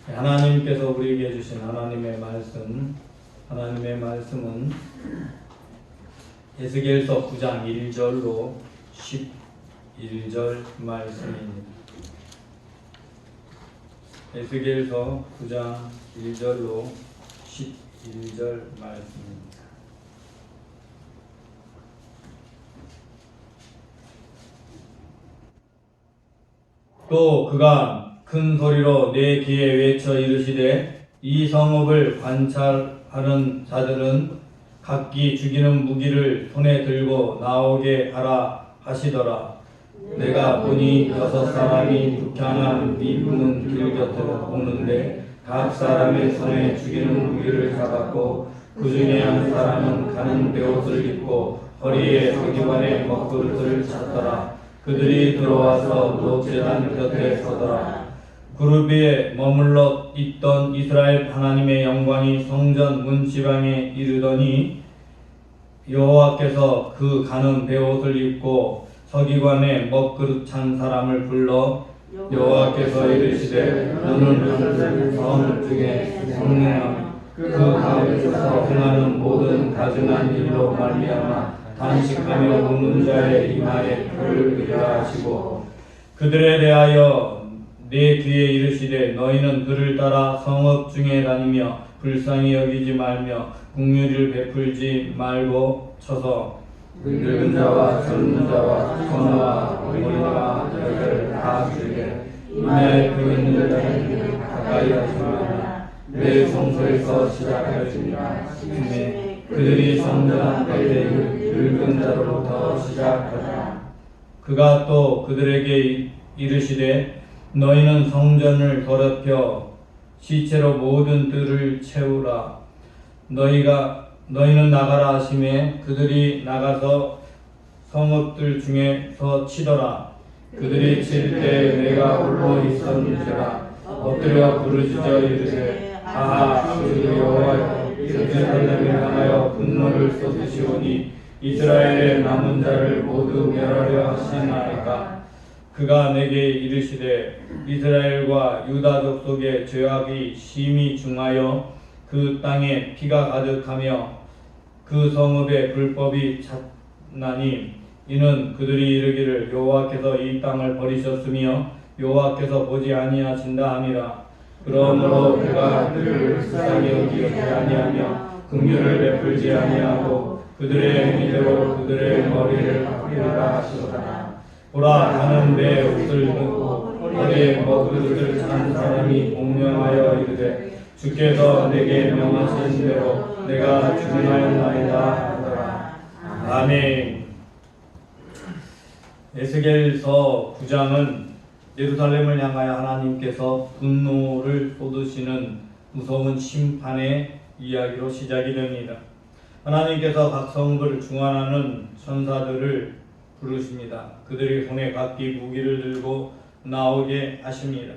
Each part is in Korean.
하나님께서 우리에게 주신 하나님의 말씀은 에스겔서 9장 1절로 11절 말씀입니다. 에스겔서 9장 1절로 11절 말씀입니다. 또 그가 큰 소리로 내 귀에 외쳐 이르시되 이 성읍을 관찰하는 자들은 각기 죽이는 무기를 손에 들고 나오게 하라 하시더라. 내가 보니 6사람이 북향한 미문은 길 곁으로 오는데 각 사람의 손에 죽이는 무기를 잡았고 그 중에 한 사람은 가는 베옷을 입고 허리에 서기관의 먹그릇을 찼더라. 그들이 들어와서 노제단 곁에 서더라. 그룹 위에 머물러 있던 이스라엘 하나님의 영광이 성전 문지방에 이르더니 여호와께서 그 가는 베옷을 입고 서기관의 먹그릇 찬 사람을 불러 여호와께서 이르시되 너는 하늘 성읍 중에 성령하며 그 가운데서 행하는 모든 가증한 일로 말미암아 단식하며 웃는 자의 이마에 표를 그리라 하시고 그들에 대하여 내 귀에 이르시되 너희는 그를 따라 성읍 중에 다니며 불쌍히 여기지 말며 긍휼을 베풀지 말고 쳐서 늙은 자와 젊은 자와 소녀와 어린이와 여자를 다 죽이되 이마에 표 있는 자에게 가까이 하지 말라. 내 성소에서 시작할지니라. 그들이 성전한 때에 늙은 자로부터 시작하라. 그가 또 그들에게 이르시되 너희는 성전을 더럽혀 시체로 모든 뜰을 채우라. 너희는 나가라 하시매 그들이 나가서 성읍들 중에서 치더라. 그들이 칠 때 내가 홀로 있었는지라 엎드려 부르짖어 이르되 아하 주 여호와여 예루살렘을 향하여 분노를 쏟으시오니 이스라엘의 남은 자를 모두 멸하려 하시나이까. 그가 내게 이르시되 이스라엘과 유다 족속의 죄악이 심히 중하여 그 땅에 피가 가득하며 그 성읍에 불법이 찼나니 이는 그들이 이르기를 여호와께서 이 땅을 버리셨으며 여호와께서 보지 아니하신다 함이라. 그러므로 그가 그들을 불쌍히 여기지 아니하며 긍휼을 베풀지 아니하고 그들의 행위대로 그들의 머리를 깎으리라 하시더라. 보라 나는 내 옷을 입고 허리에 먹그릇을 찬 사람이 공명하여 이르되 주께서 내게 명하신 대로 내가 준행하였나이다 하더라. 아멘. 에스겔서 9장은 예루살렘을 향하여 하나님께서 분노를 쏟으시는 무서운 심판의 이야기로 시작이 됩니다. 하나님께서 각 성읍을 중환하는 천사들을 부르십니다. 그들이 손에 각기 무기를 들고 나오게 하십니다.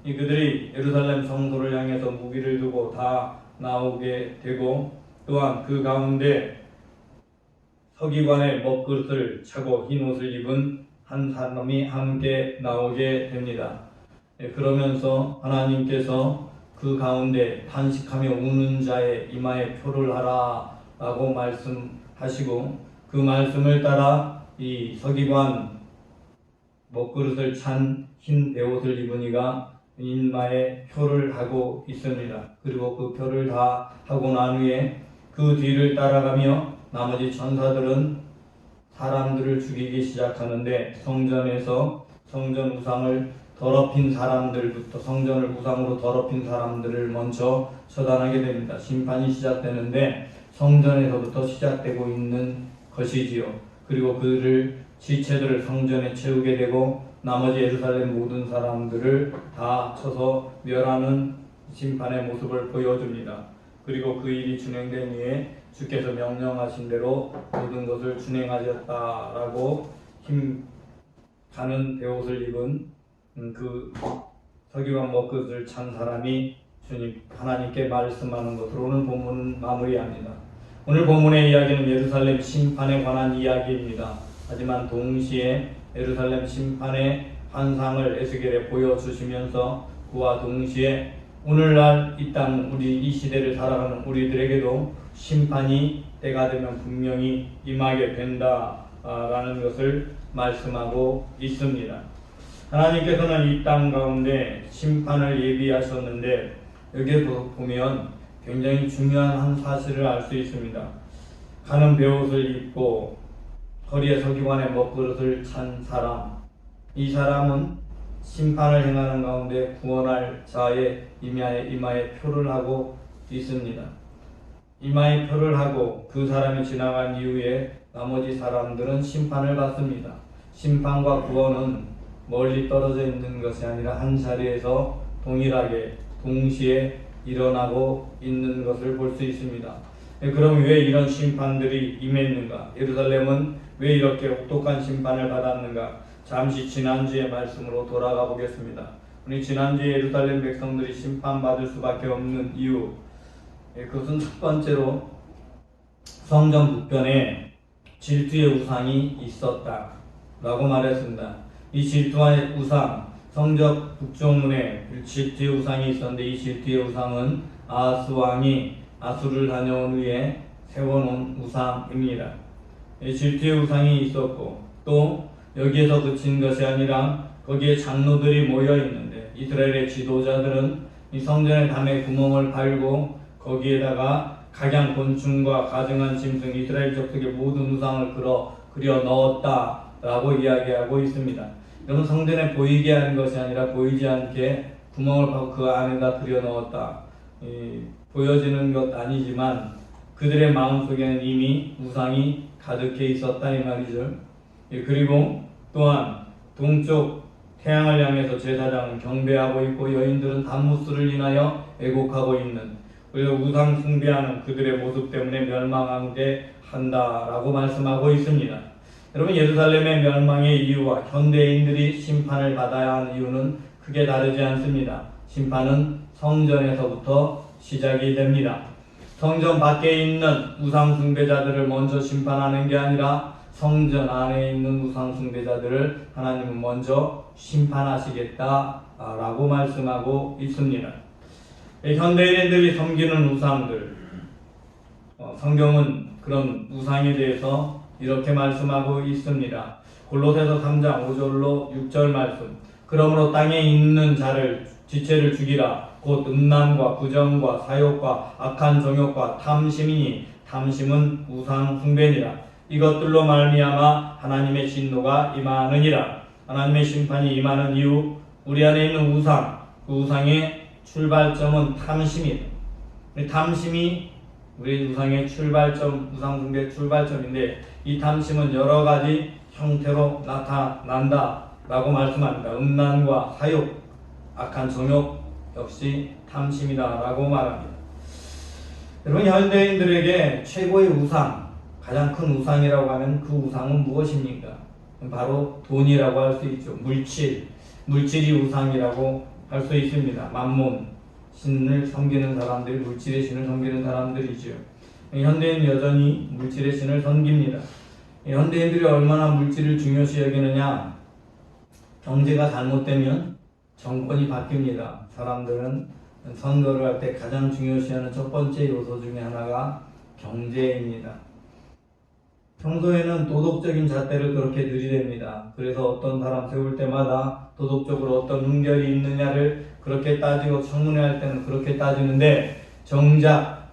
그들이 예루살렘 성소를 향해서 무기를 두고 다 나오게 되고 또한 그 가운데 서기관의 먹그릇을 차고 흰 옷을 입은 한 사람이 함께 나오게 됩니다. 그러면서 하나님께서 그 가운데 탄식하며 우는 자의 이마에 표를 하라 라고 말씀하시고 그 말씀을 따라 이 서기관 먹그릇을 찬 흰 베옷을 입은 이가 이마에 표를 하고 있습니다. 그리고 그 표를 다 하고 난 후에 그 뒤를 따라가며 나머지 천사들은 사람들을 죽이기 시작하는데 성전에서 성전 우상을 더럽힌 사람들부터 성전을 우상으로 더럽힌 사람들을 먼저 처단하게 됩니다. 심판이 시작되는데 성전에서부터 시작되고 있는 것이지요. 그리고 그들을 지체들을 성전에 채우게 되고 나머지 예루살렘 모든 사람들을 다 쳐서 멸하는 심판의 모습을 보여줍니다. 그리고 그 일이 진행된 후에 주께서 명령하신 대로 모든 것을 진행하셨다라고 힘 가는 베옷을 입은 그 서기관 먹그릇을 찬 사람이 주님 하나님께 말씀하는 것으로 오늘 본문은 마무리합니다. 오늘 본문의 이야기는 예루살렘 심판에 관한 이야기입니다. 하지만 동시에 예루살렘 심판의 환상을 에스겔에 보여주시면서 그와 동시에 오늘날 이 땅, 우리 이 시대를 살아가는 우리들에게도 심판이 때가 되면 분명히 임하게 된다라는 것을 말씀하고 있습니다. 하나님께서는 이 땅 가운데 심판을 예비하셨는데 여기에 보면 굉장히 중요한 한 사실을 알 수 있습니다. 가는 베옷을 입고 허리에 서기관의 먹그릇을 찬 사람, 이 사람은 심판을 행하는 가운데 구원할 자의 이마에 표를 하고 있습니다. 이마에 표를 하고 그 사람이 지나간 이후에 나머지 사람들은 심판을 받습니다. 심판과 구원은 멀리 떨어져 있는 것이 아니라 한 자리에서 동일하게 동시에 일어나고 있는 것을 볼 수 있습니다. 그럼 왜 이런 심판들이 임했는가? 예루살렘은 왜 이렇게 혹독한 심판을 받았는가? 잠시 지난주의 말씀으로 돌아가 보겠습니다. 우리 지난주에 예루살렘 백성들이 심판받을 수밖에 없는 이유, 그것은 첫 번째로 성전 북편에 질투의 우상이 있었다 라고 말했습니다. 이 질투의 우상, 성전 북쪽문에 질투의 우상이 있었는데 이 질투의 우상은 아하스 왕이 아수를 다녀온 후에 세워놓은 우상입니다. 질투의 우상이 있었고 또 여기에서 그친 것이 아니라 거기에 장로들이 모여 있는데 이스라엘의 지도자들은 이 성전의 담에 구멍을 팔고 거기에다가 각양 곤충과 가증한 짐승 이스라엘 족속의 모든 우상을 그려 넣었다라고 이야기하고 있습니다. 여러분, 성전에 보이게 하는 것이 아니라 보이지 않게 구멍을 파고 그 안에다 들여 넣었다. 보여지는 것 아니지만 그들의 마음속에는 이미 우상이 가득해 있었다 이 말이죠. 그리고 또한 동쪽 태양을 향해서 제사장은 경배하고 있고 여인들은 단무스를 인하여 애곡하고 있는, 그리고 우상 숭배하는 그들의 모습 때문에 멸망하게 한다라고 말씀하고 있습니다. 여러분, 예루살렘의 멸망의 이유와 현대인들이 심판을 받아야 하는 이유는 크게 다르지 않습니다. 심판은 성전에서부터 시작이 됩니다. 성전 밖에 있는 우상 숭배자들을 먼저 심판하는 게 아니라 성전 안에 있는 우상 숭배자들을 하나님은 먼저 심판하시겠다라고 말씀하고 있습니다. 현대인들이 섬기는 우상들, 성경은 그런 우상에 대해서 이렇게 말씀하고 있습니다. 골로새서 3장 5절로 6절 말씀. 그러므로 땅에 있는 자를 지체를 죽이라. 곧 음란과 부정과 사욕과 악한 정욕과 탐심이니 탐심은 우상 숭배니라. 이것들로 말미암아 하나님의 진노가 임하느니라. 하나님의 심판이 임하는 이유, 우리 안에 있는 우상, 그 우상의 출발점은 탐심이다. 탐심이 우리 우상의 출발점, 우상 숭배의 출발점인데 이 탐심은 여러 가지 형태로 나타난다라고 말씀합니다. 음란과 사욕, 악한 정욕 역시 탐심이다라고 말합니다. 여러분, 현대인들에게 최고의 우상, 가장 큰 우상이라고 하면 그 우상은 무엇입니까? 바로 돈이라고 할 수 있죠. 물질이 우상이라고 할 수 있습니다. 만몬, 신을 섬기는 사람들이 물질의 신을 섬기는 사람들이죠. 현대인 여전히 물질의 신을 섬깁니다. 현대인들이 얼마나 물질을 중요시 여기느냐? 경제가 잘못되면 정권이 바뀝니다. 사람들은 선거를 할 때 가장 중요시하는 첫 번째 요소 중에 하나가 경제입니다. 평소에는 도덕적인 잣대를 그렇게 들이댑니다. 그래서 어떤 사람 세울 때마다 도덕적으로 어떤 은결이 있느냐를 그렇게 따지고 청문회 할 때는 그렇게 따지는데 정작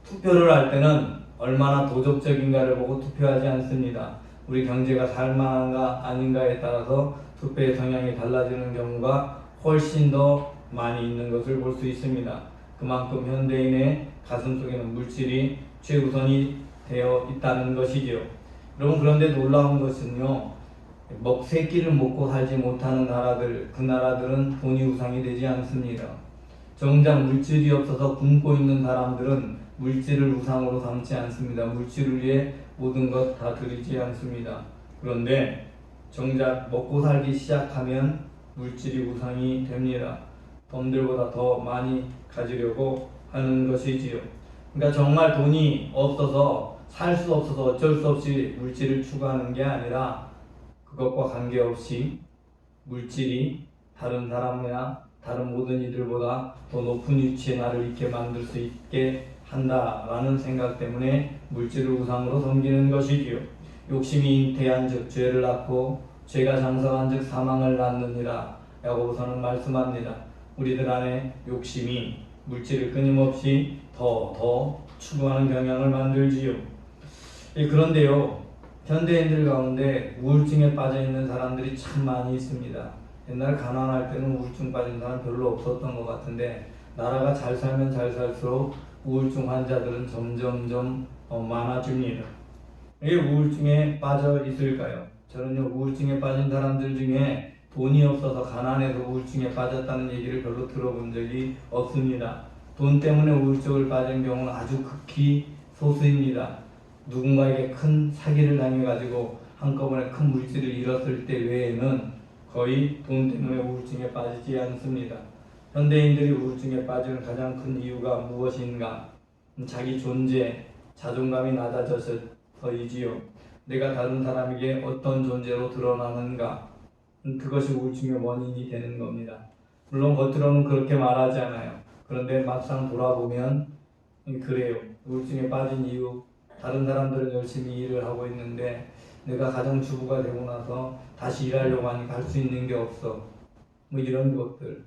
투표를 할 때는 얼마나 도덕적인가를 보고 투표하지 않습니다. 우리 경제가 살만한가 아닌가에 따라서 투표의 성향이 달라지는 경우가 훨씬 더 많이 있는 것을 볼 수 있습니다. 그만큼 현대인의 가슴속에는 물질이 최우선이 되어 있다는 것이지요. 여러분, 그런데 놀라운 것은요, 세 끼를 먹고 살지 못하는 나라들, 그 나라들은 돈이 우상이 되지 않습니다. 정작 물질이 없어서 굶고 있는 사람들은 물질을 우상으로 삼지 않습니다. 물질을 위해 모든 것 다 드리지 않습니다. 그런데 정작 먹고 살기 시작하면 물질이 우상이 됩니다. 돈들보다 더 많이 가지려고 하는 것이지요. 그러니까 정말 돈이 없어서 살 수 없어서 어쩔 수 없이 물질을 추구하는 게 아니라 그것과 관계없이 물질이 다른 사람이나 다른 모든 이들보다 더 높은 위치에 나를 있게 만들 수 있게 한다라는 생각 때문에 물질을 우상으로 섬기는 것이지요. 욕심이 잉태한즉 죄를 낳고 죄가 장성한즉 사망을 낳느니라. 야고보서는 말씀합니다. 우리들 안에 욕심이 물질을 끊임없이 더 추구하는 경향을 만들지요. 그런데요, 현대인들 가운데 우울증에 빠져 있는 사람들이 참 많이 있습니다. 옛날 가난할 때는 우울증 빠진 사람 별로 없었던 것 같은데 나라가 잘 살면 잘 살수록 우울증 환자들은 점점점 많아집니다. 왜 우울증에 빠져 있을까요? 저는요, 우울증에 빠진 사람들 중에 돈이 없어서 가난해서 우울증에 빠졌다는 얘기를 별로 들어본 적이 없습니다. 돈 때문에 우울증을 빠진 경우는 아주 극히 소수입니다. 누군가에게 큰 사기를 당해가지고 한꺼번에 큰 물질을 잃었을 때 외에는 거의 돈 때문에 우울증에 빠지지 않습니다. 현대인들이 우울증에 빠지는 가장 큰 이유가 무엇인가? 자기 존재, 자존감이 낮아져서이지요. 내가 다른 사람에게 어떤 존재로 드러나는가? 그것이 우울증의 원인이 되는 겁니다. 물론 겉으로는 그렇게 말하지 않아요. 그런데 막상 돌아보면 그래요. 우울증에 빠진 이유, 다른 사람들은 열심히 일을 하고 있는데 내가 가정주부가 되고 나서 다시 일하려고 하니까 할 수 있는 게 없어. 뭐 이런 것들.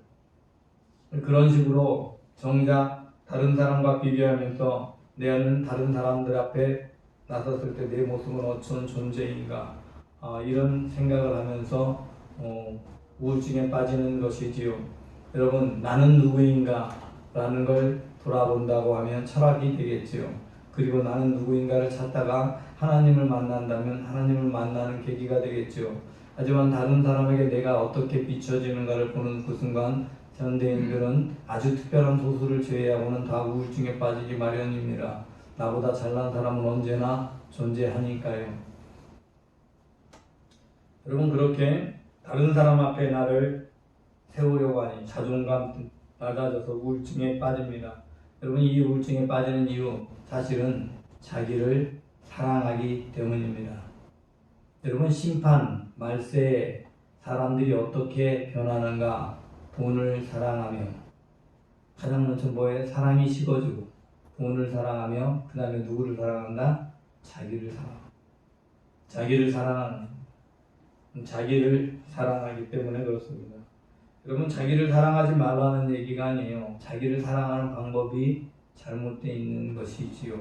그런 식으로 정작 다른 사람과 비교하면서 내는 다른 사람들 앞에 나섰을 때 내 모습은 어떤 존재인가, 이런 생각을 하면서 우울증에 빠지는 것이지요. 여러분, 나는 누구인가 라는 걸 돌아본다고 하면 철학이 되겠지요. 그리고 나는 누구인가를 찾다가 하나님을 만난다면 하나님을 만나는 계기가 되겠지요. 하지만 다른 사람에게 내가 어떻게 비춰지는가를 보는 그 순간 현대인들은 아주 특별한 소수를 제외하고는 다 우울증에 빠지기 마련입니다. 나보다 잘난 사람은 언제나 존재하니까요. 여러분, 그렇게 다른 사람 앞에 나를 세우려고 하니 자존감 낮아져서 우울증에 빠집니다. 여러분, 이 우울증에 빠지는 이유, 사실은 자기를 사랑하기 때문입니다. 여러분, 심판, 말세에 사람들이 어떻게 변하는가? 돈을 사랑하며, 가장 먼저 뭐에 사랑이 식어지고 돈을 사랑하며, 그 다음에 누구를 사랑한다? 자기를 사랑한다. 자기를 사랑하기 때문에 그렇습니다. 여러분, 자기를 사랑하지 말라는 얘기가 아니에요. 자기를 사랑하는 방법이 잘못되어 있는 것이지요.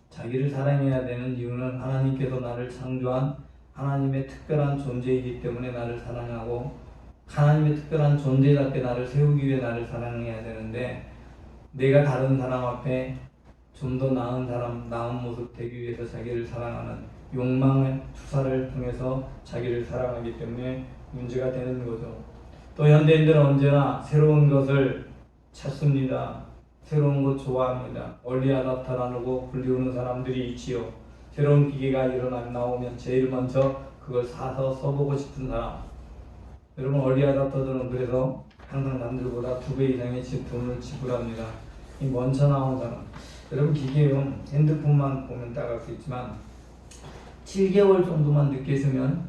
자기를 사랑해야 되는 이유는 하나님께서 나를 창조한 하나님의 특별한 존재이기 때문에 나를 사랑하고, 하나님의 특별한 존재답게 나를 세우기 위해 나를 사랑해야 되는데, 내가 다른 사람 앞에 좀 더 나은 사람, 나은 모습 되기 위해서 자기를 사랑하는 욕망의 투사를 통해서 자기를 사랑하기 때문에 문제가 되는 거죠. 또 현대인들은 언제나 새로운 것을 찾습니다. 새로운 것 좋아합니다. 얼리 아답터라고 불리우는 사람들이 있지요. 새로운 기계가 나오면 제일 먼저 그걸 사서 써보고 싶은 사람. 여러분, 얼리 아답터들은 그래서 항상 남들보다 2배 이상의 돈을 지불합니다. 이 먼저 나온 사람. 여러분, 기계용 핸드폰만 보면 딱 알 수 있지만 7개월 정도만 늦게 쓰면,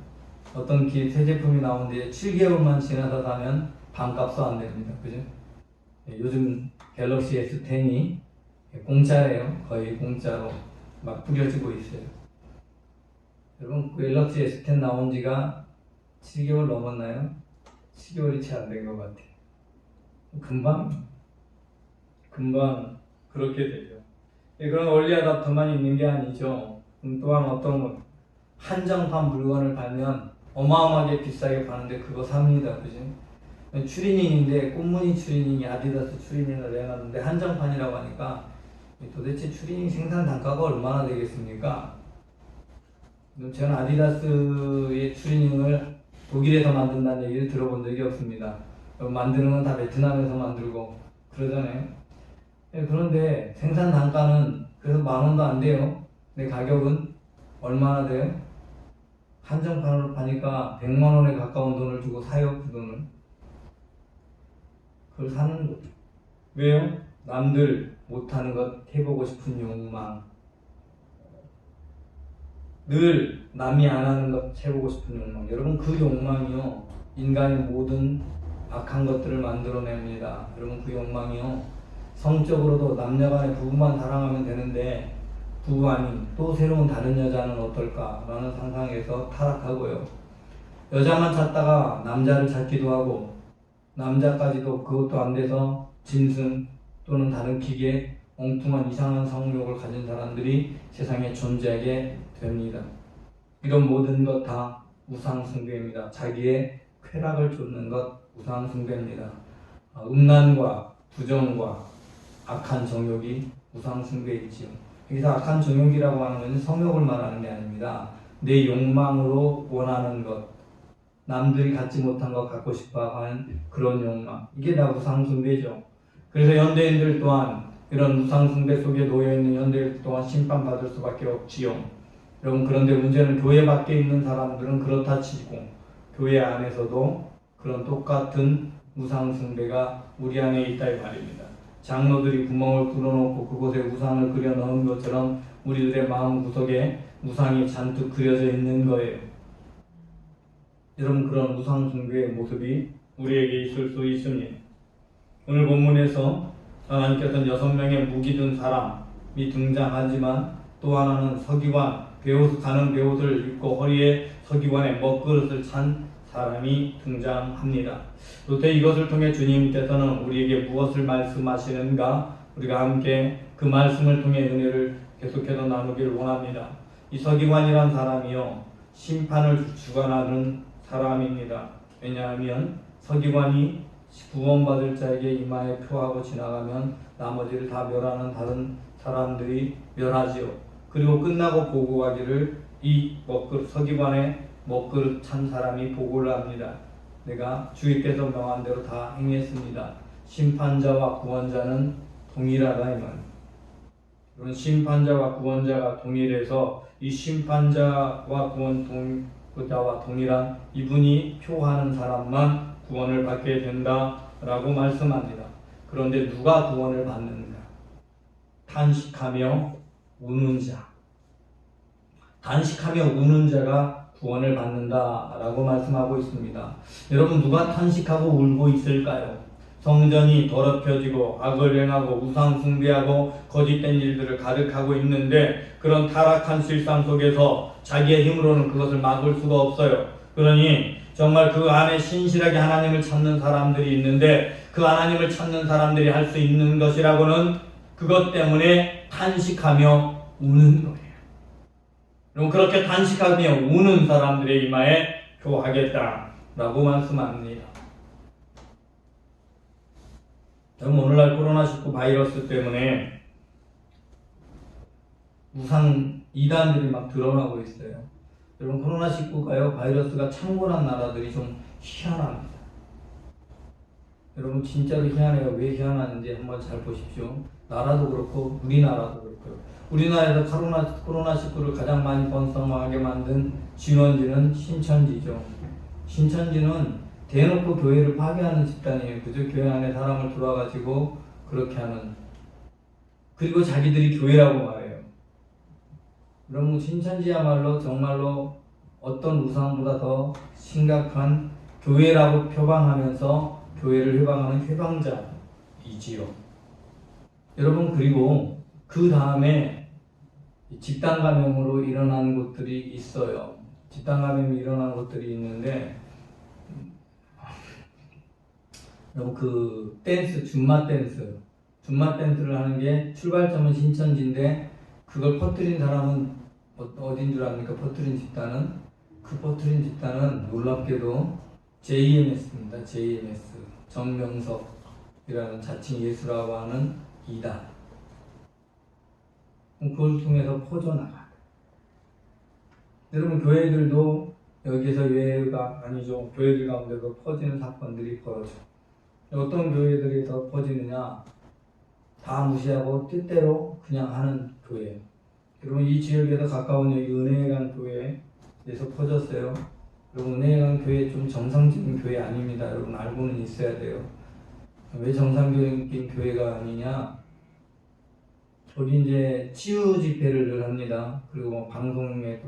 어떤 새 제품이 나오는데 7개월만 지나서 사면 반값도 안 됩니다. 그죠? 요즘 갤럭시 S10이 공짜래요. 거의 공짜로 막 뿌려지고 있어요. 여러분, 갤럭시 S10 나온 지가 7개월 넘었나요? 7개월이 채 안 된 것 같아요. 금방 그렇게 되죠. 그런 얼리 아답터만 있는 게 아니죠. 또한 어떤 한정판 물건을 팔면 어마어마하게 비싸게 파는데 그거 삽니다. 그죠? 추리닝인데 꽃무늬 추리닝이 아디다스 추리닝을 내놨는데 한정판이라고 하니까 도대체 추리닝 생산 단가가 얼마나 되겠습니까? 저는 아디다스의 추리닝을 독일에서 만든다는 얘기를 들어본 적이 없습니다. 만드는 건 다 베트남에서 만들고 그러잖아요. 그런데 생산 단가는 그래서 10,000원도 안 돼요. 근데 가격은 얼마나 돼요? 한정판으로 파니까 100만 원에 가까운 돈을 주고 사요. 그 돈을. 그걸 사는 거죠. 왜요? 남들 못하는 것 해보고 싶은 욕망. 늘 남이 안 하는 것 해보고 싶은 욕망. 여러분, 그 욕망이요, 인간의 모든 악한 것들을 만들어냅니다. 여러분 그 욕망이요. 성적으로도 남녀간에 부부만 사랑하면 되는데 부부 아닌 또 새로운 다른 여자는 어떨까라는 상상에서 타락하고요. 여자만 찾다가 남자를 찾기도 하고 남자까지도 그것도 안 돼서 짐승 또는 다른 기계 엉뚱한 이상한 성욕을 가진 사람들이 세상에 존재하게 됩니다. 이런 모든 것 다 우상숭배입니다. 자기의 쾌락을 쫓는 것 우상숭배입니다. 음란과 부정과 악한 정욕이 우상숭배이지요. 여기서 악한 정욕이라고 하는 것은 성욕을 말하는 게 아닙니다. 내 욕망으로 원하는 것, 남들이 갖지 못한 것 갖고 싶어 하는 그런 욕망, 이게 다 우상숭배죠. 그래서 연대인들 또한 이런 우상숭배 속에 놓여있는 연대인들 또한 심판받을 수밖에 없지요. 여러분 그런데 문제는 교회 밖에 있는 사람들은 그렇다 치고 교회 안에서도 그런 똑같은 우상숭배가 우리 안에 있다 이 말입니다. 장로들이 구멍을 뚫어놓고 그곳에 우상을 그려 넣은 것처럼 우리들의 마음 구석에 우상이 잔뜩 그려져 있는 거예요. 여러분 그런 우상숭배의 모습이 우리에게 있을 수 있습니다. 오늘 본문에서 하나님께서는 6명의 무기 든 사람이 등장하지만 또 하나는 서기관, 가는 베옷을 입고 허리에 서기관의 먹그릇을 찬 사람이 등장합니다. 그때 이것을 통해 주님께서는 우리에게 무엇을 말씀하시는가 우리가 함께 그 말씀을 통해 은혜를 계속해서 나누길 원합니다. 이 서기관이란 사람이요 심판을 주관하는 사람입니다. 왜냐하면 서기관이 구원받을 자에게 이마에 표하고 지나가면 나머지를 다 멸하는 다른 사람들이 멸하지요. 그리고 끝나고 보고하기를 이 서기관의 먹그릇 찬 사람이 보고를 합니다. 내가 주님께서 명한 대로 다 행했습니다. 심판자와 구원자는 동일하다 이 말. 그런 심판자와 구원자가 동일해서 이 심판자와 구원자와 동일한 이분이 표하는 사람만 구원을 받게 된다라고 말씀합니다. 그런데 누가 구원을 받는가? 탄식하며 우는 자. 단식하며 우는 자가 구원을 받는다라고 말씀하고 있습니다. 여러분 누가 탄식하고 울고 있을까요? 성전이 더럽혀지고 악을 행하고 우상 숭배하고 거짓된 일들을 가득하고 있는데 그런 타락한 실상 속에서 자기의 힘으로는 그것을 막을 수가 없어요. 그러니 정말 그 안에 신실하게 하나님을 찾는 사람들이 있는데 그 하나님을 찾는 사람들이 할 수 있는 것이라고는 그것 때문에 탄식하며 우는 거예요. 그럼 그렇게 탄식하며 우는 사람들의 이마에 표하겠다라고 말씀합니다. 여러분 오늘날 코로나19 바이러스 때문에 우상 이단들이 막 드러나고 있어요. 여러분 코로나19가요 바이러스가 창궐한 나라들이 좀 희한합니다. 여러분 진짜로 희한해요. 왜 희한한지 한번 잘 보십시오. 나라도 그렇고 우리나라도 그렇고요. 우리나라에서 코로나19를 가장 많이 번성하게 만든 진원지는 신천지죠. 신천지는 대놓고 교회를 파괴하는 집단이에요. 그저 교회 안에 사람을 들어와가지고 그렇게 하는. 그리고 자기들이 교회라고 말해요. 여러분 신천지야말로 정말로 어떤 우상보다 더 심각한 교회라고 표방하면서 교회를 회방하는 회방자이지요. 여러분 그리고 그 다음에 집단 감염으로 일어난 곳들이 있어요. 집단 감염이 일어난 곳들이 있는데 그 댄스, 줌마 댄스를 하는 게 출발점은 신천지인데 그걸 퍼뜨린 사람은 어딘 줄 압니까? 퍼뜨린 집단은 놀랍게도 JMS입니다. JMS 정명석이라는 자칭 예수라고 하는 이단. 그걸 통해서 퍼져나가. 여러분 교회들도 여기서 예외가 아니죠. 교회들 가운데도 퍼지는 사건들이 벌어져. 어떤 교회들이 더 퍼지느냐? 다 무시하고 뜻대로 그냥 하는 교회. 여러분 이 지역에서 가까운 여기 은혜강 교회에서 퍼졌어요. 여러분 은혜강 교회 좀 정상적인 교회 아닙니다. 여러분 알고는 있어야 돼요. 왜 정상적인 교회가 아니냐? 거기 이제 치유 집회를 늘 합니다. 그리고 방송에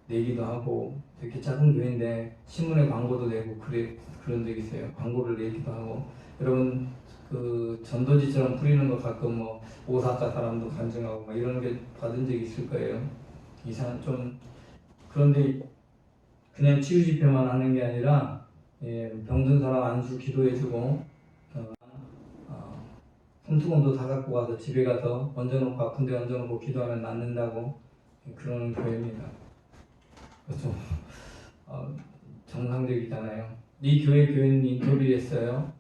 내기도 하고 이렇게 작은 교회인데 신문에 광고도 내고 그런 적이 있어요. 광고를 내기도 하고 여러분 그 전도지처럼 뿌리는 거 가끔 뭐 오사카 사람도 간증하고 막 이런 게 받은 적이 있을 거예요. 이상 좀 그런데 그냥 치유 집회만 하는 게 아니라 병든 사람 안수 기도해주고 손수건도 다 갖고 와서 집에 가서 얹어놓고 아픈데 얹어놓고 기도하면 낫는다고 그런 교회입니다. 그래서 정상적이잖아요. 이 교회 교인 인터뷰했어요.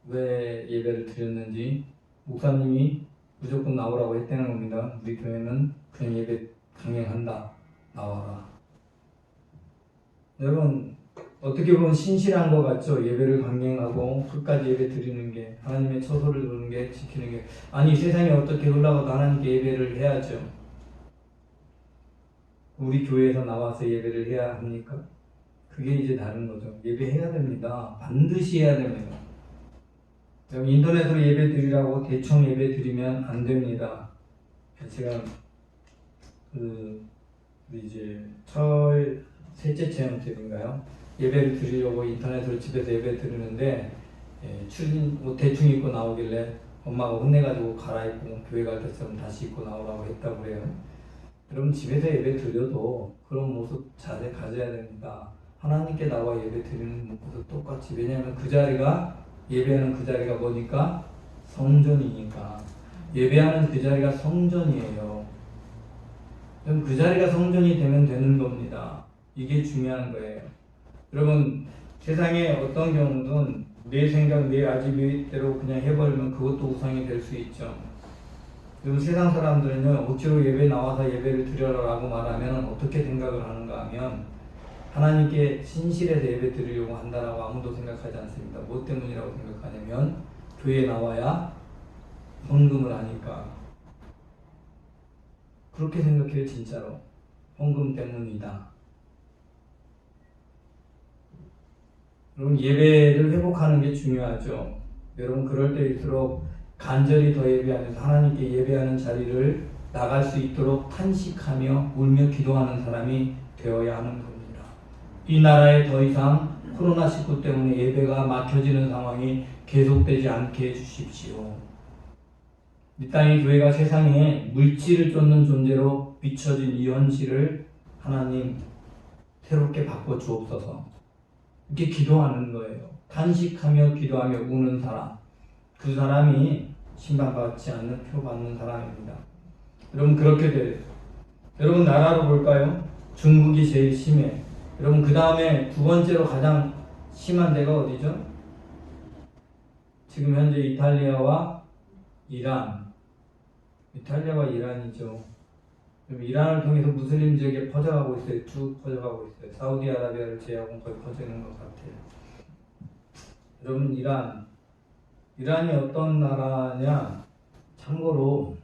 왜 예배를 드렸는지 목사님이 무조건 나오라고 했다는 겁니다. 우리 교회는 그냥 예배 강행한다. 나와라. 여러분 어떻게 보면 신실한 것 같죠? 예배를 강행하고 끝까지 예배 드리는 게 하나님의 처소를 두는 게 지키는 게 아니 세상이 어떻게 흘러가도 하나님께 예배를 해야죠. 우리 교회에서 나와서 예배를 해야 합니까? 그게 이제 다른 거죠. 예배해야 됩니다. 반드시 해야 됩니다. 인터넷으로 예배 드리라고 대충 예배 드리면 안 됩니다. 제가 이제 셋째 체험 때인가요? 예배를 드리려고 인터넷으로 집에서 예배 드리는데 대충 입고 나오길래 엄마가 혼내가지고 갈아입고 교회 갈 때처럼 다시 입고 나오라고 했다고 그래요. 여러분 집에서 예배 드려도 그런 모습 자세 가져야 됩니다. 하나님께 나와 예배 드리는 모습 똑같이. 왜냐하면 그 자리가 예배하는 그 자리가 뭐니까? 성전이니까. 예배하는 그 자리가 성전이에요. 그럼 그 자리가 성전이 되면 되는 겁니다. 이게 중요한 거예요. 여러분 세상에 어떤 경우든 내 생각, 내 아집대로 그냥 해버리면 그것도 우상이 될 수 있죠. 여러분 세상 사람들은요 억지로 예배 나와서 예배를 드려라라고 말하면 어떻게 생각을 하는가 하면 하나님께 신실해서 예배 드리려고 한다라고 아무도 생각하지 않습니다. 뭐 때문이라고 생각하냐면 교회에 나와야 헌금을 하니까. 그렇게 생각해요. 진짜로 헌금 때문이다. 여러분 예배를 회복하는 게 중요하죠. 여러분 그럴 때일수록 간절히 더 예배하면서 하나님께 예배하는 자리를 나갈 수 있도록 탄식하며 울며 기도하는 사람이 되어야 하는 겁니다. 이 나라에 더 이상 코로나19 때문에 예배가 막혀지는 상황이 계속되지 않게 해주십시오. 이 땅의 교회가 세상에 물질을 쫓는 존재로 비춰진 이 현실을 하나님 새롭게 바꿔 주옵소서. 이렇게 기도하는 거예요. 탄식하며 기도하며 우는 사람, 그 사람이 심판받지 않는 표 받는 사람입니다. 여러분 그렇게 돼요. 여러분 나라로 볼까요? 중국이 제일 심해. 여러분 그 다음에 두 번째로 가장 심한 데가 어디죠? 지금 현재 이탈리아와 이란. 이탈리아와 이란이죠. 이란을 통해서 무슬림 지역에 퍼져가고 있어요. 쭉 퍼져가고 있어요. 사우디아라비아를 제외하고 거의 퍼지는 것 같아요. 여러분 이란이 어떤 나라냐? 참고로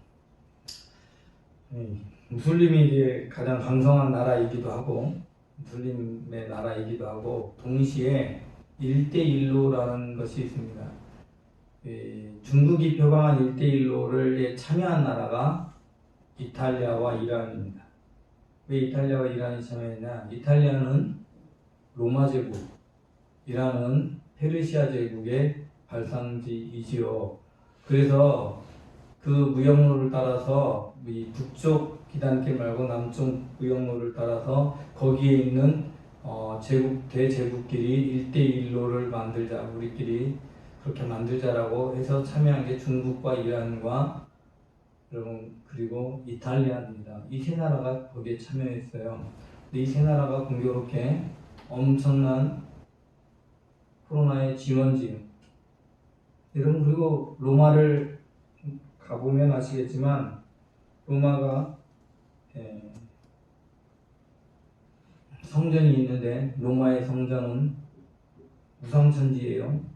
무슬림이 이제 가장 강성한 나라이기도 하고 무슬림의 나라이기도 하고 동시에 1대1로라는 것이 있습니다. 중국이 표방한 1대1로를 참여한 나라가 이탈리아와 이란입니다. 왜 이탈리아와 이란이 참여했냐? 이탈리아는 로마 제국, 이란은 페르시아 제국의 발상지이지요. 그래서 그 무역로를 따라서 이 북쪽 기단길 말고 남쪽 무역로를 따라서 거기에 있는 대제국끼리 1대1로를 만들자, 우리끼리 그렇게 만들자라고 해서 참여한 게 중국과 이란과 여러분 그리고 이탈리아입니다. 이 세 나라가 거기에 참여했어요. 이 세 나라가 공교롭게 엄청난 코로나의 지원지. 여러분 그리고 로마를 가보면 아시겠지만 로마가 성전이 있는데 로마의 성전은 우상천지예요.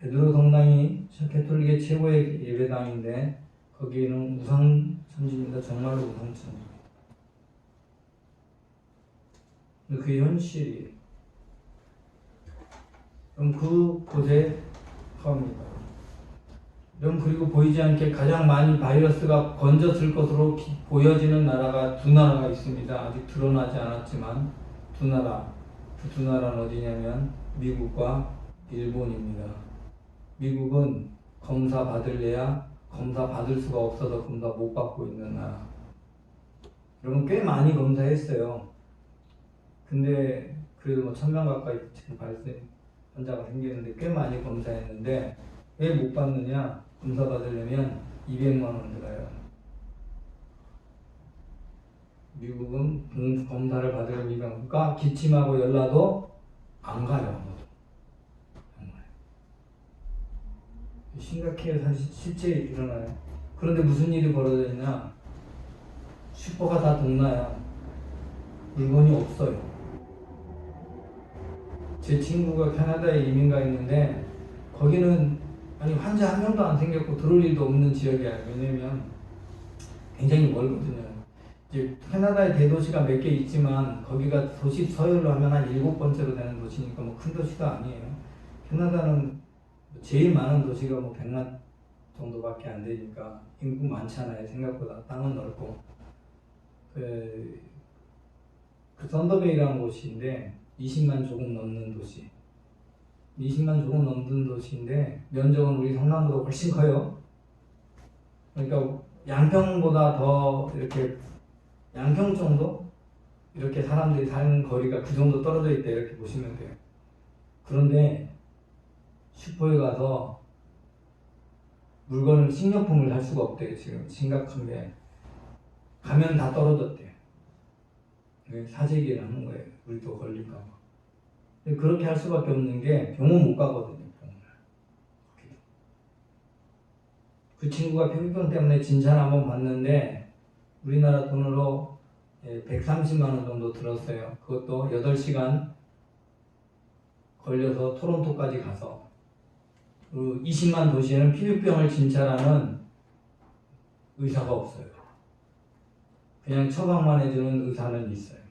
베드로 성당이 캐톨릭의 최고의 예배당인데 거기는 우상천지입니다. 정말로 우상천지. 그게 현실이에요. 그럼 그곳에 포함입니다. 여러분, 그리고 보이지 않게 가장 많이 바이러스가 번졌을 것으로 보여지는 나라가 두 나라가 있습니다. 아직 드러나지 않았지만 두 나라. 그 두 나라는 어디냐면 미국과 일본입니다. 미국은 검사 받을래야 검사 받을 수가 없어서 검사 못 받고 있는 나라. 여러분, 꽤 많이 검사했어요. 근데 그래도 뭐 1000명 가까이 지금 환자가 생기는데 꽤 많이 검사했는데 왜 못 받느냐? 검사 받으려면 200만 원 들어요. 미국은 검사를 받으려면 200만 원. 그러니까 기침하고 열나도 안 가요. 아무도. 정말 심각해요. 사실 실제 일어나요. 그런데 무슨 일이 벌어져 있냐? 슈퍼가 다 동나야. 물건이 없어요. 제 친구가 캐나다에 이민 가 있는데 거기는 환자 한 명도 안 생겼고 들어올 일도 없는 지역이야. 왜냐면 굉장히 멀거든요. 이제 캐나다의 대도시가 몇 개 있지만 거기가 도시 서열로 하면 한 7번째로 되는 도시니까 뭐 큰 도시도 아니에요. 캐나다는 제일 많은 도시가 뭐 100만 정도밖에 안 되니까 인구 많잖아요. 생각보다 땅은 넓고. 그 썬더베이라는 곳인데 20만 조금 넘는 도시. 20만 조금 넘는 도시인데 면적은 우리 성남보다 훨씬 커요. 그러니까 양평보다 더 이렇게 양평 정도? 이렇게 사람들이 사는 거리가 그 정도 떨어져 있다 이렇게 보시면 돼요. 그런데 슈퍼에 가서 물건을 식료품을 살 수가 없대요. 지금 심각한 게 가면 다 떨어졌대요. 사재기를 하는 거예요. 우리도 걸릴까 봐. 그렇게 할 수밖에 없는 게 병원 못 가거든요. 병원을. 그 친구가 표기병 때문에 진찰 한번 봤는데 우리나라 돈으로 130만 원 정도 들었어요. 그것도 8시간 걸려서 토론토까지 가서. 그 20만 도시에는 피부병을 진찰하는 의사가 없어요. 그냥 처방만 해주는 의사는 있어요.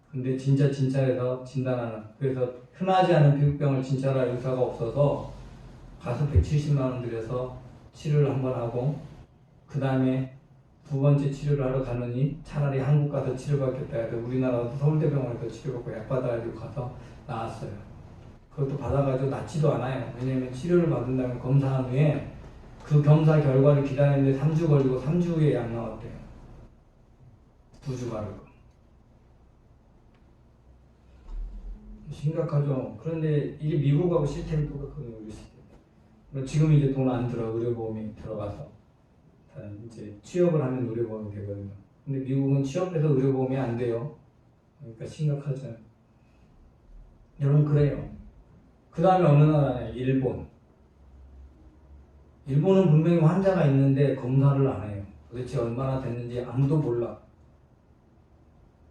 근데 진짜 진찰해서 진단하는, 그래서 흔하지 않은 피부병을 진찰할 의사가 없어서 가서 170만 원 들여서 치료를 한번 하고 그 다음에 두 번째 치료를 하러 가느니 차라리 한국 가서 치료받겠다 해서 우리나라 서울대병원에서 치료받고 약 받아가지고 가서 나왔어요. 그것도 받아가지고 낫지도 않아요. 왜냐면 치료를 받은 다음에 검사한 후에 그 검사 결과를 기다리는데 3주 걸리고 3주 후에 약 나왔대요. 2주 바르고. 심각하죠. 그런데 이게 미국하고 시스템이 똑같거든요. 우리 시스템. 지금 이제 돈 안 들어. 의료보험이 들어가서 이제 취업을 하면 의료보험이 되거든요. 근데 미국은 취업해서 의료보험이 안 돼요. 그러니까 심각하죠. 여러분, 그래요. 그 다음에 어느 나라냐? 일본. 일본은 분명히 환자가 있는데 검사를 안 해요. 도대체 얼마나 됐는지 아무도 몰라.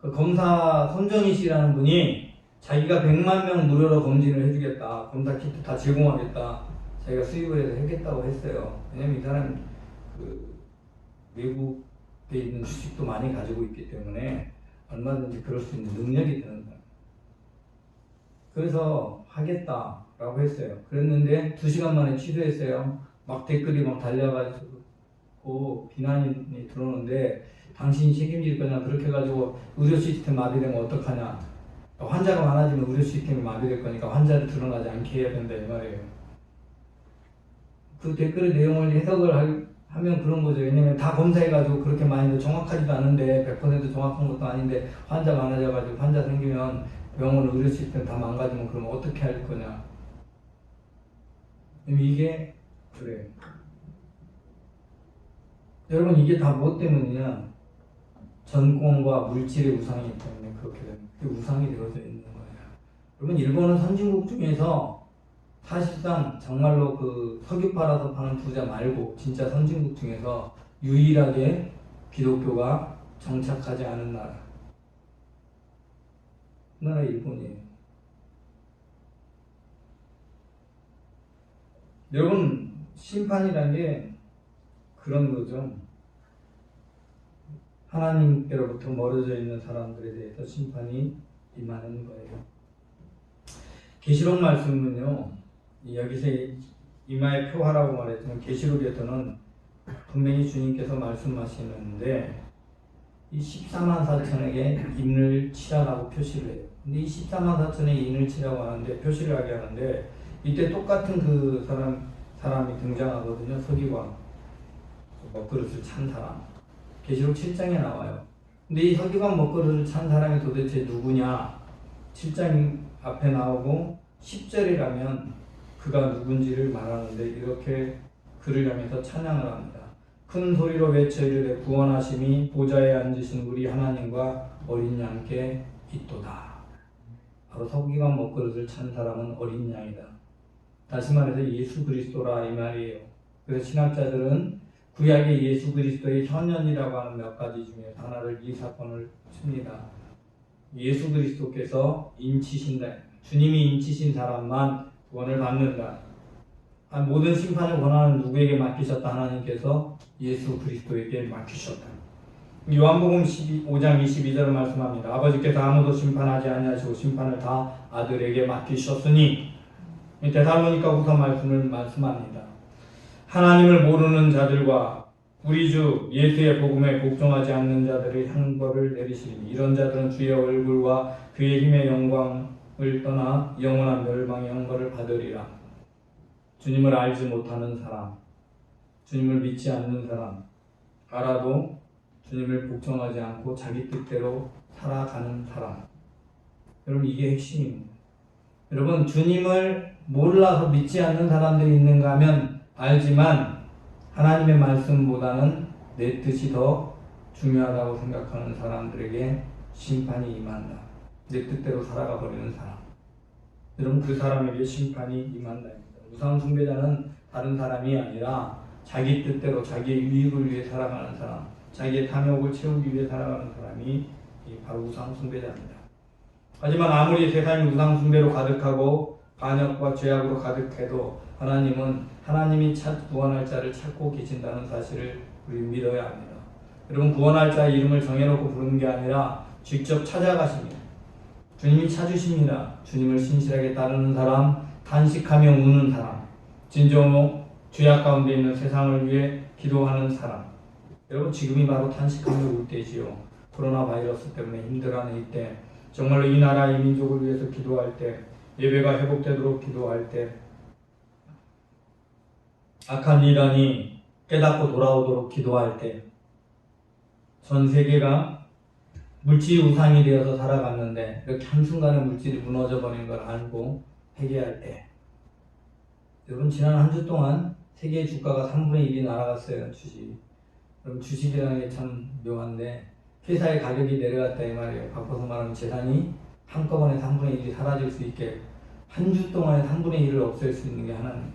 그 검사 손정희 씨라는 분이 자기가 100만 명 무료로 검진을 해주겠다. 검사 키트 다 제공하겠다. 자기가 수입을 해서 하겠다고 했어요. 왜냐면 이 사람 외국에 있는 주식도 많이 가지고 있기 때문에 얼마든지 그럴 수 있는 능력이 되는 거예요. 그래서 하겠다라고 했어요. 그랬는데 2시간 만에 취소했어요. 막 댓글이 막 달려가지고 비난이 들어오는데 당신이 책임질 거냐, 그렇게 해가지고 의료 시스템 마비되면 어떡하냐, 환자가 많아지면 의료 시스템이 마비될 거니까 환자를 드러나지 않게 해야 된다 이 말이에요. 그 댓글의 내용을 해석을 하면 그런 거죠. 왜냐면 다 검사해가지고 그렇게 많이 정확하지도 않은데 100% 정확한 것도 아닌데 환자 많아져가지고 환자 생기면 병원 의료 시스템 다 망가지면 그러면 어떻게 할 거냐. 이게 그래요. 여러분, 이게 다 무엇 때문이냐? 전공과 물질의 우상이기 때문에 그렇게 됩니다. 그 우상이 되어져 있는 거예요. 여러분, 일본은 선진국 중에서 사실상 정말로 그 석유 팔아서 파는 부자 말고 진짜 선진국 중에서 유일하게 기독교가 정착하지 않은 나라. 그 나라 일본이에요. 여러분, 심판이란 게 그런 거죠. 하나님께로부터 멀어져 있는 사람들에 대해서 심판이 임하는 거예요. 계시록 말씀은요, 여기서 이마에 표하라고 말했지만 계시록에서는 분명히 주님께서 말씀하시는데 이 14만 4천에게 인을 치라라고 표시를 해요. 근데 이 14만 4천에 인을 치라고 하는데 표시를 하게 하는데 이때 똑같은 그 사람이 등장하거든요. 서기관, 먹그릇을 찬 사람. 계시록 7장에 나와요. 근데 이 서기관 먹그릇을 찬 사람이 도대체 누구냐? 7장 앞에 나오고 10절이라면 그가 누군지를 말하는데 이렇게 그를 향해서 찬양을 합니다. 큰 소리로 외쳐 이르되 구원하심이 보좌에 앉으신 우리 하나님과 어린 양께 있도다. 바로 서기관 먹그릇을 찬 사람은 어린 양이다. 다시 말해서 예수 그리스도라 이 말이에요. 그래서 신학자들은 구약의 예수 그리스도의 현현이라고 하는 몇 가지 중에 하나를 이 사건을 칩니다. 예수 그리스도께서 인치신다. 주님이 인치신 사람만 구원을 받는다. 모든 심판을 원하는 누구에게 맡기셨다? 하나님께서 예수 그리스도에게 맡기셨다. 요한복음 5장 22절을 말씀합니다. 아버지께서 아무도 심판하지 아니하시고 심판을 다 아들에게 맡기셨으니 데살로니가 후서 말씀을 말씀합니다. 하나님을 모르는 자들과 우리 주 예수의 복음에 복종하지 않는 자들의 형벌을 내리시니 이런 자들은 주의 얼굴과 그의 힘의 영광을 떠나 영원한 멸망의 형벌을 받으리라. 주님을 알지 못하는 사람, 주님을 믿지 않는 사람, 알아도 주님을 복종하지 않고 자기 뜻대로 살아가는 사람. 여러분 이게 핵심입니다. 여러분 주님을 몰라서 믿지 않는 사람들이 있는가 하면 알지만 하나님의 말씀보다는 내 뜻이 더 중요하다고 생각하는 사람들에게 심판이 임한다. 내 뜻대로 살아가 버리는 사람. 여러분 그 사람에게 심판이 임한다. 우상 숭배자는 다른 사람이 아니라 자기 뜻대로 자기의 유익을 위해 살아가는 사람, 자기의 탐욕을 채우기 위해 살아가는 사람이 바로 우상 숭배자입니다. 하지만 아무리 세상이 우상 숭배로 가득하고 반역과 죄악으로 가득해도 하나님은 하나님이 구원할 자를 찾고 계신다는 사실을 우리 믿어야 합니다. 여러분 구원할 자의 이름을 정해놓고 부르는 게 아니라 직접 찾아가십니다. 주님이 찾으십니다. 주님을 신실하게 따르는 사람, 탄식하며 우는 사람, 진정으로 죄악 가운데 있는 세상을 위해 기도하는 사람. 여러분 지금이 바로 탄식하며 울 때지요. 코로나 바이러스 때문에 힘들어하는 이때, 정말로 이 나라 이 민족을 위해서 기도할 때, 예배가 회복되도록 기도할 때, 악한 이란이 깨닫고 돌아오도록 기도할 때, 전 세계가 물질 우상이 되어서 살아갔는데 이렇게 한순간에 물질이 무너져 버린 걸 알고 회개할 때, 여러분 지난 한 주 동안 세계의 주가가 3분의 1이 날아갔어요. 여러분 주식이라는 게 참 묘한데 회사의 가격이 내려갔다 이 말이에요. 바꿔서 말하면 재산이 한꺼번에 3분의 1이 사라질 수 있게 한 주 동안에 3분의 1을 없앨 수 있는 게 하나님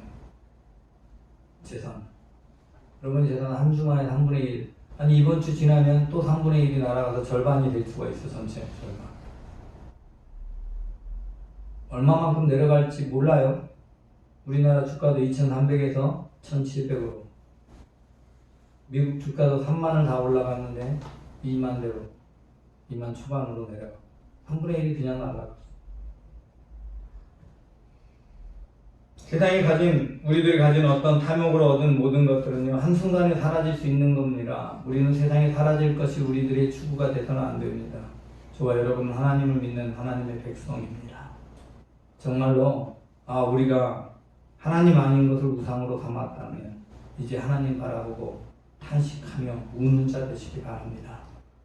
재산. 여러분 재산 한 주 만에 3분의 1. 아니 이번 주 지나면 또 3분의 1이 날아가서 절반이 될 수가 있어. 전체 절반. 얼마만큼 내려갈지 몰라요. 우리나라 주가도 2,300에서 1,700으로, 미국 주가도 3만원 다 올라갔는데 2만대로, 2만 초반으로 내려가. 3분의 1이 그냥 날아갔어. 세상이 우리들이 가진 어떤 탐욕으로 얻은 모든 것들은요, 한순간에 사라질 수 있는 겁니다. 우리는 세상에 사라질 것이 우리들의 추구가 돼서는 안 됩니다. 저와 여러분은 하나님을 믿는 하나님의 백성입니다. 정말로, 우리가 하나님 아닌 것을 우상으로 삼았다면, 이제 하나님 바라보고 탄식하며 우는 자 되시기 바랍니다.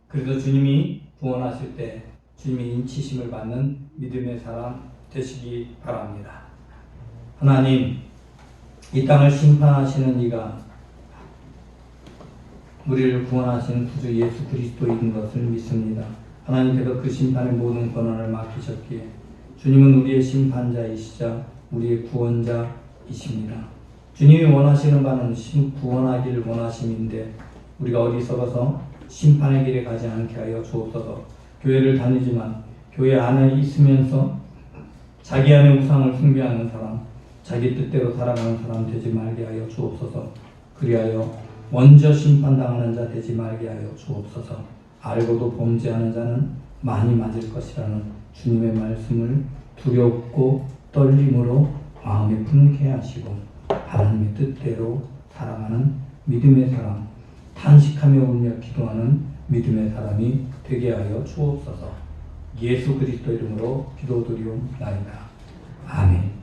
그래도 주님이 구원하실 때, 주님이 인치심을 받는 믿음의 사람 되시기 바랍니다. 하나님, 이 땅을 심판하시는 이가 우리를 구원하시는 구주 예수 그리스도인 것을 믿습니다. 하나님께서 그 심판의 모든 권한을 맡기셨기에 주님은 우리의 심판자이시자 우리의 구원자이십니다. 주님이 원하시는 바는 구원하기를 원하심인데 우리가 어리석어서 심판의 길에 가지 않게 하여 주옵소서. 교회를 다니지만 교회 안에 있으면서 자기 안에 우상을 숭배하는 사람, 자기 뜻대로 살아가는 사람 되지 말게 하여 주옵소서. 그리하여 먼저 심판당하는 자 되지 말게 하여 주옵소서. 알고도 범죄하는 자는 많이 맞을 것이라는 주님의 말씀을 두렵고 떨림으로 마음에 품게 하시고 하나님의 뜻대로 살아가는 믿음의 사람, 탄식하며 울며 기도하는 믿음의 사람이 되게 하여 주옵소서. 예수 그리스도 이름으로 기도드리옵나이다. 아멘.